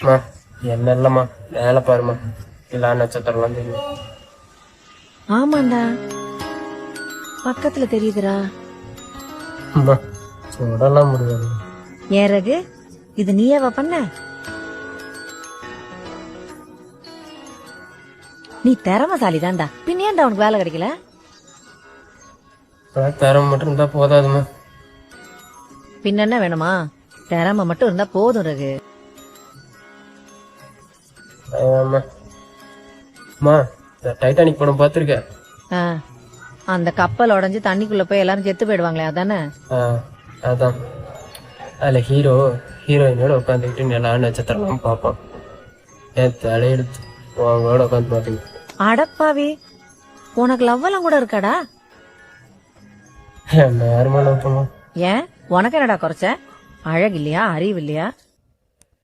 மா என்ன இல்லம்மா மேல பாருமா எல்லா நட்சத்திரம்லாம் தெரியும். ஆமாண்டா, பக்கத்துல தெரியுதுடா. அம்மா சுடலாம் முடியாது. ஏன் ரகு, இது நீயேவா பண்ண? நீ திறமசாலி தான்டா, பின் ஏன்டா உனக்கு வேலை கிடைக்கல? திறமை மட்டும் இருந்தா போதாதுமா. பின்ன என்ன வேணுமா? திறமை மட்டும் இருந்தா போதும் ரகு. அம்மா இந்த டைட்டானிக் படம் பாத்திருக்க? அந்த கப்பல் உடஞ்சு தண்ணிக்குள்ள போய் எல்லாரும் செத்து போயிடுவாங்களே, அதானே? அதான் அதுல ஹீரோயினோட உட்காந்துக்கிட்டு எல்லா நட்சத்திரம்லாம் பார்ப்பான். என் தலையெடுத்து அவங்களோட உட்காந்து பாத்தீங்க. அடப்பாவி, உனக்கு லவ் எல்லாம் கூட இருக்காடா? யாருமா லவ் பண்ணுவோம்? ஏன், உனக்கு என்னடா குறைச்ச? அழகு இல்லையா, அறிவு இல்லையா?